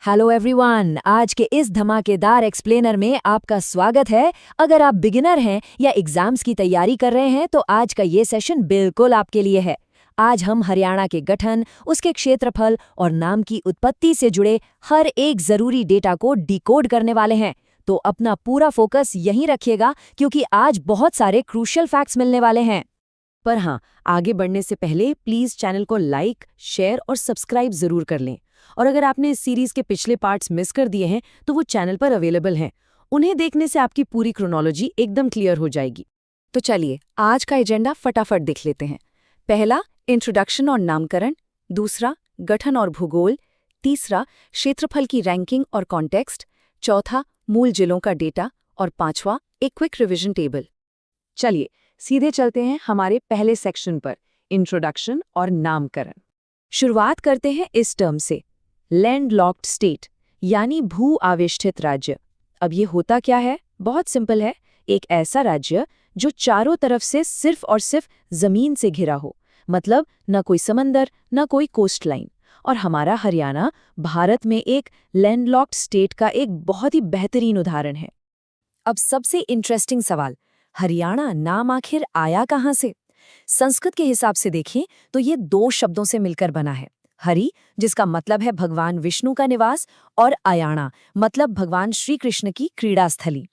Hello everyone, आज के इस धमाकेदार एक्सप्लेनर में आपका स्वागत है। अगर आप बिगिनर हैं या एग्जाम्स की तैयारी कर रहे हैं तो आज का ये सेशन बिल्कुल आपके लिए है। आज हम हरियाणा के गठन, उसके क्षेत्रफल और नाम की उत्पत्ति से जुड़े हर एक जरूरी डेटा को डिकोड करने वाले हैं। तो अपना पूरा फोकस यहीं रखिएगा क्योंकि आज बहुत सारे क्रूशियल फैक्ट्स मिलने वाले हैं। पर हाँ, आगे बढ़ने से पहले प्लीज चैनल को लाइक, शेयर और सब्सक्राइब जरूर कर लें। और अगर आपने इस सीरीज के पिछले पार्ट्स मिस कर दिए हैं तो वो चैनल पर अवेलेबल हैं। उन्हें देखने से आपकी पूरी क्रोनोलॉजी एकदम क्लियर हो जाएगी। तो चलिए आज का एजेंडा फटाफट देख लेते हैं। पहला, इंट्रोडक्शन और नामकरण। दूसरा, गठन और भूगोल। तीसरा, क्षेत्रफल की रैंकिंग और कॉन्टेक्स्ट। चौथा, मूल जिलों का डेटा। और पांचवा, एक क्विक रिवीजन टेबल। चलिए सीधे चलते हैं हमारे पहले सेक्शन पर, इंट्रोडक्शन और नामकरण। शुरुआत करते हैं इस टर्म से, लैंडलॉक्ड स्टेट यानी भू आवेष्टित राज्य। अब ये होता क्या है? बहुत सिंपल है। एक ऐसा राज्य जो चारों तरफ से सिर्फ और सिर्फ जमीन से घिरा हो, मतलब न कोई समंदर न कोई कोस्ट लाइन। और हमारा हरियाणा भारत में एक लैंडलॉक्ड स्टेट का एक बहुत ही बेहतरीन उदाहरण है। अब सबसे इंटरेस्टिंग सवाल, हरियाणा नाम आखिर आया कहाँ से? संस्कृत के हिसाब से देखें तो ये दो शब्दों से मिलकर बना है। हरि, जिसका मतलब है भगवान विष्णु का निवास, और अयाणा मतलब भगवान श्री कृष्ण की क्रीड़ा स्थली।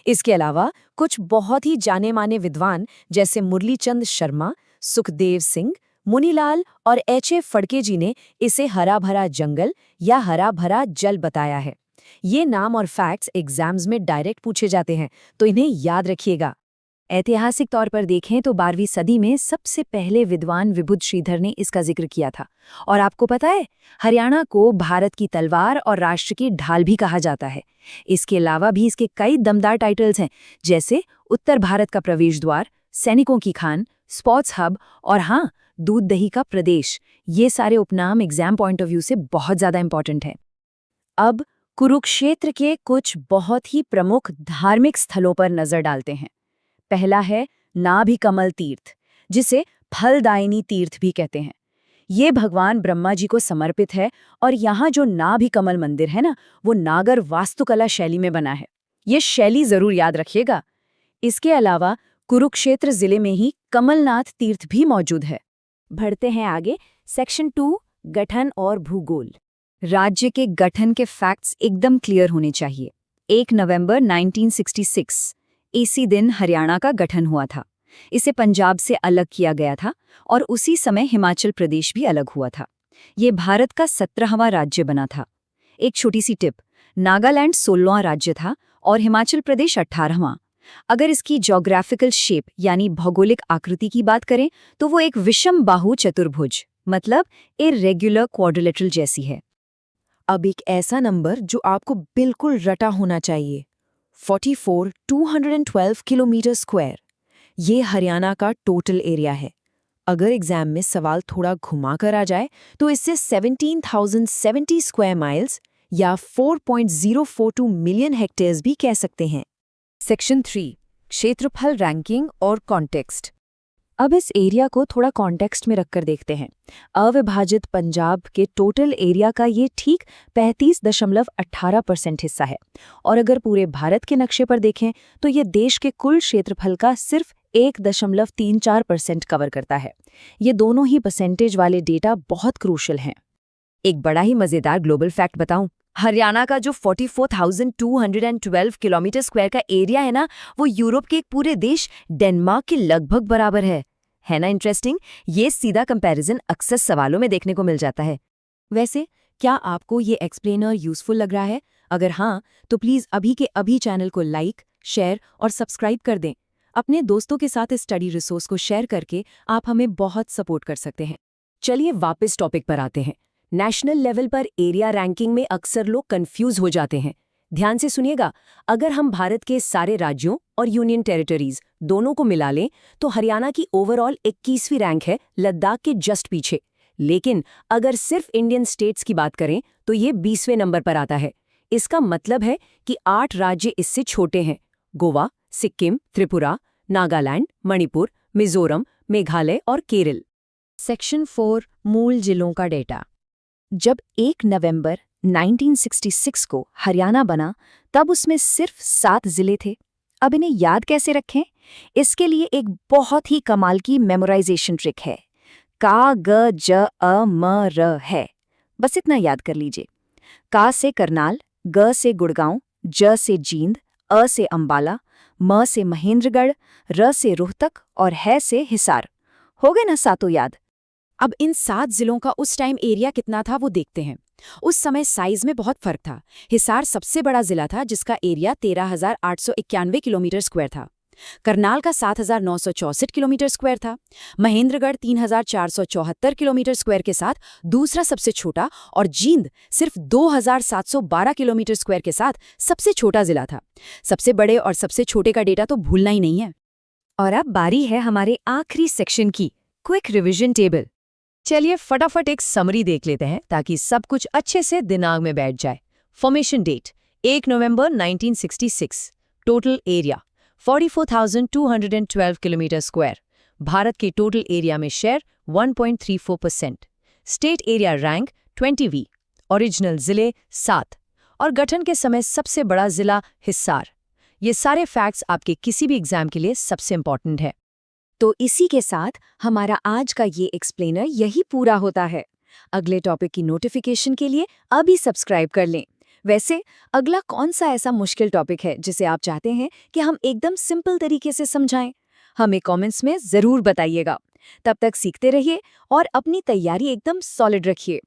इसके अलावा कुछ बहुत ही जाने माने विद्वान जैसे मुरलीचंद शर्मा, सुखदेव सिंह, मुनीलाल और एच.ए. फड़के जी ने इसे हरा भरा जंगल या हरा भरा जल बताया है। ये नाम और फैक्ट्स एग्जाम्स में डायरेक्ट पूछे जाते हैं, तो इन्हें याद रखिएगा। ऐतिहासिक तौर पर देखें तो 12वीं सदी में सबसे पहले विद्वान विबुध श्रीधर ने इसका जिक्र किया था। और आपको पता है, हरियाणा को भारत की तलवार और राष्ट्र की ढाल भी कहा जाता है। इसके अलावा भी इसके कई दमदार टाइटल्स हैं, जैसे उत्तर भारत का प्रवेश द्वार, सैनिकों की खान, स्पोर्ट्स हब और हाँ, दूध दही का प्रदेश। ये सारे उपनाम एग्जाम पॉइंट ऑफ व्यू से बहुत ज्यादा इंपॉर्टेंट हैं। अब कुरुक्षेत्र के कुछ बहुत ही प्रमुख धार्मिक स्थलों पर नजर डालते हैं। पहला है नाभिकमल तीर्थ, जिसे फलदायिनी तीर्थ भी कहते हैं। ये भगवान ब्रह्मा जी को समर्पित है और यहाँ जो नाभिकमल मंदिर है ना, वो नागर वास्तुकला शैली में बना है। ये शैली जरूर याद रखिएगा। इसके अलावा कुरुक्षेत्र जिले में ही कमलनाथ तीर्थ भी मौजूद है। बढ़ते हैं आगे, सेक्शन 2, गठन और भूगोल। राज्य के गठन के फैक्ट्स एकदम क्लियर होने चाहिए। 1 नवंबर 1966 इसी दिन हरियाणा का गठन हुआ था। इसे पंजाब से अलग किया गया था और उसी समय हिमाचल प्रदेश भी अलग हुआ था। ये भारत का 17वां राज्य बना था। एक छोटी सी टिप, नागालैंड 16वां राज्य था और हिमाचल प्रदेश 18वां। अगर इसकी ज्योग्राफिकल शेप यानी भौगोलिक आकृति की बात करें तो वो एक विषम बाहु चतुर्भुज मतलब इर्रेगुलर क्वाड्रिलेटरल जैसी है। अब एक ऐसा नंबर जो आपको बिल्कुल रटा होना चाहिए, 44,212 किलोमीटर स्क्वायर। ये हरियाणा का टोटल एरिया है। अगर एग्जाम में सवाल थोड़ा घुमा कर आ जाए तो इससे 17,070 स्क्वायर माइल्स या 4.042 मिलियन हेक्टेयर्स भी कह सकते हैं। सेक्शन 3, क्षेत्रफल रैंकिंग और कॉन्टेक्स्ट। अब इस एरिया को थोड़ा कॉन्टेक्स्ट में रखकर देखते हैं। अविभाजित पंजाब के टोटल एरिया का ये ठीक 35.18% हिस्सा है। और अगर पूरे भारत के नक्शे पर देखें तो ये देश के कुल क्षेत्रफल का सिर्फ 1.34% कवर करता है। ये दोनों ही परसेंटेज वाले डेटा बहुत क्रूशियल हैं। एक बड़ा ही मजेदार ग्लोबल फैक्ट बताऊं, हरियाणा का जो 44,212 किलोमीटर स्क्वायर का एरिया है ना, वो यूरोप के एक पूरे देश डेनमार्क के लगभग बराबर है ना इंटरेस्टिंग? ये सीधा कंपैरिजन अक्सर सवालों में देखने को मिल जाता है। वैसे क्या आपको ये एक्सप्लेनर यूजफुल लग रहा है? अगर हाँ, तो प्लीज अभी के अभी चैनल को लाइक, शेयर और सब्सक्राइब कर दें। अपने दोस्तों के साथ इस स्टडी रिसोर्स को शेयर करके आप हमें बहुत सपोर्ट कर सकते हैं। चलिए वापस टॉपिक पर आते हैं। नेशनल लेवल पर एरिया रैंकिंग में अक्सर लोग कंफ्यूज हो जाते हैं। ध्यान से सुनिएगा, अगर हम भारत के सारे राज्यों और यूनियन टेरिटरीज दोनों को मिला लें तो हरियाणा की ओवरऑल 21वीं रैंक है, लद्दाख के जस्ट पीछे। लेकिन अगर सिर्फ इंडियन स्टेट्स की बात करें तो ये 20वें नंबर पर आता है। इसका मतलब है कि 8 राज्य इससे छोटे हैं, गोवा, सिक्किम, त्रिपुरा, नागालैंड, मणिपुर, मिजोरम, मेघालय और केरल। सेक्शन 4, मूल जिलों का डेटा। जब 1 नवंबर 1966 को हरियाणा बना तब उसमें सिर्फ 7 जिले थे। अब इन्हें याद कैसे रखें? इसके लिए एक बहुत ही कमाल की मेमोराइजेशन ट्रिक है। का ग ज अ म र है, बस इतना याद कर लीजिए। का से करनाल, ग से गुड़गांव, ज से जींद, अ से अंबाला, म से महेंद्रगढ़, र से रोहतक और है से हिसार। हो गए ना सातों याद? अब इन 7 जिलों का उस टाइम एरिया कितना था वो देखते हैं। उस समय साइज में बहुत फर्क था। हिसार सबसे बड़ा जिला था जिसका एरिया 13,891 किलोमीटर स्क्वायर था। करनाल का 7,964 किलोमीटर स्क्वायर था। महेंद्रगढ़ 3,474 किलोमीटर स्क्वायर के साथ दूसरा सबसे छोटा और जींद सिर्फ 2,712 किलोमीटर स्क्वायर के साथ सबसे छोटा जिला था। सबसे बड़े और सबसे छोटे का डेटा तो भूलना ही नहीं है। और अब बारी है हमारे आखिरी सेक्शन की, क्विक रिवीजन टेबल। चलिए फटाफट एक समरी देख लेते हैं ताकि सब कुछ अच्छे से दिमाग में बैठ जाए। फॉर्मेशन डेट 1 नवंबर 1966। Total area 44,212 kilometre square. Bharat के टोटल एरिया में शेयर 1.34%। स्टेट एरिया रैंक 20वीं। ओरिजिनल जिले 7 और गठन के समय सबसे बड़ा जिला हिसार। ये सारे फैक्ट्स आपके किसी भी एग्जाम के लिए सबसे इंपॉर्टेंट है। तो इसी के साथ हमारा आज का ये एक्सप्लेनर यही पूरा होता है। अगले टॉपिक की नोटिफिकेशन के लिए अभी सब्सक्राइब कर लें। वैसे अगला कौन सा ऐसा मुश्किल टॉपिक है जिसे आप चाहते हैं कि हम एकदम सिंपल तरीके से समझाएं? हमें कमेंट्स में ज़रूर बताइएगा। तब तक सीखते रहिए और अपनी तैयारी एकदम सॉलिड रखिए।